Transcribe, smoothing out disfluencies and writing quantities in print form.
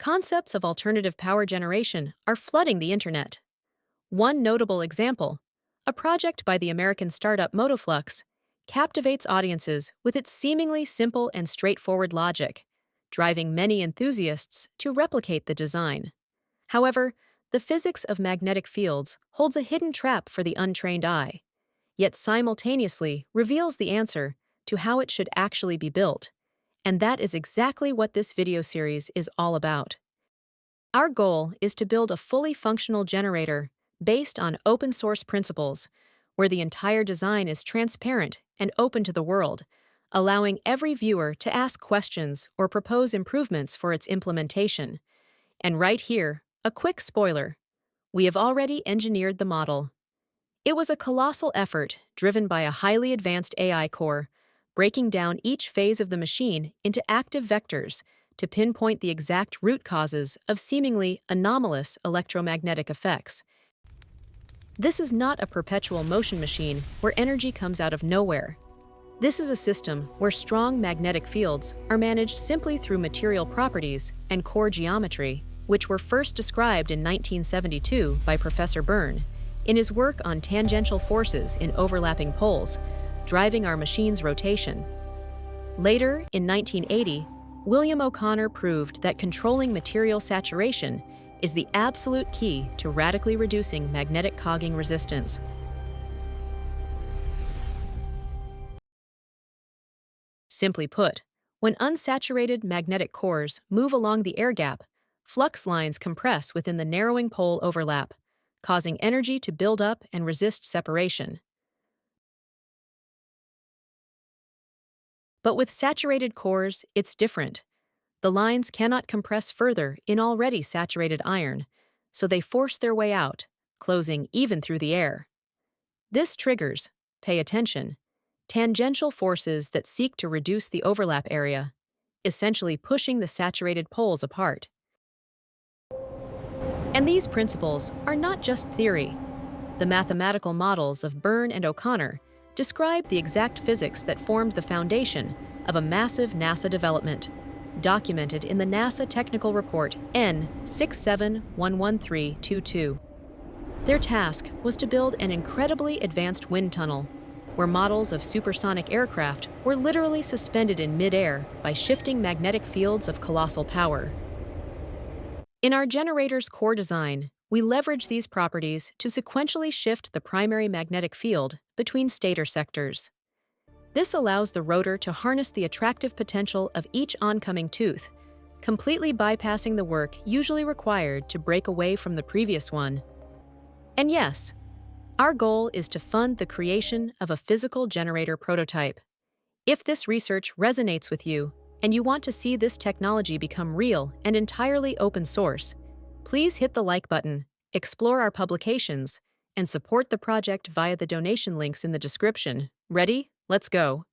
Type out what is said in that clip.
concepts of alternative power generation are flooding the internet. One notable example, a project by the American startup Motoflux, captivates audiences with its seemingly simple and straightforward logic, driving many enthusiasts to replicate the design. However, the physics of magnetic fields holds a hidden trap for the untrained eye, yet simultaneously reveals the answer to how it should actually be built. And that is exactly what this video series is all about. Our goal is to build a fully functional generator based on open-source principles, where the entire design is transparent and open to the world, allowing every viewer to ask questions or propose improvements for its implementation. And right here, a quick spoiler: we have already engineered the model. It was a colossal effort driven by a highly advanced AI core, breaking down each phase of the machine into active vectors to pinpoint the exact root causes of seemingly anomalous electromagnetic effects. This is not a perpetual motion machine where energy comes out of nowhere. This is a system where strong magnetic fields are managed simply through material properties and core geometry, which were first described in 1972 by Professor Byrne in his work on tangential forces in overlapping poles, driving our machine's rotation. Later, in 1980, William O'Connor proved that controlling material saturation is the absolute key to radically reducing magnetic cogging resistance. Simply put, when unsaturated magnetic cores move along the air gap, flux lines compress within the narrowing pole overlap, causing energy to build up and resist separation. But with saturated cores, it's different. The lines cannot compress further in already saturated iron, so they force their way out, closing even through the air. This triggers, pay attention, tangential forces that seek to reduce the overlap area, essentially pushing the saturated poles apart. And these principles are not just theory. The mathematical models of Byrne and O'Connor describe the exact physics that formed the foundation of a massive NASA development, documented in the NASA Technical Report N671132. Their task was to build an incredibly advanced wind tunnel, where models of supersonic aircraft were literally suspended in mid-air by shifting magnetic fields of colossal power. In our generator's core design, we leverage these properties to sequentially shift the primary magnetic field between stator sectors. This allows the rotor to harness the attractive potential of each oncoming tooth, completely bypassing the work usually required to break away from the previous one. And yes, our goal is to fund the creation of a physical generator prototype. If this research resonates with you, and you want to see this technology become real and entirely open source, please hit the like button, explore our publications, and support the project via the donation links in the description. Ready? Let's go.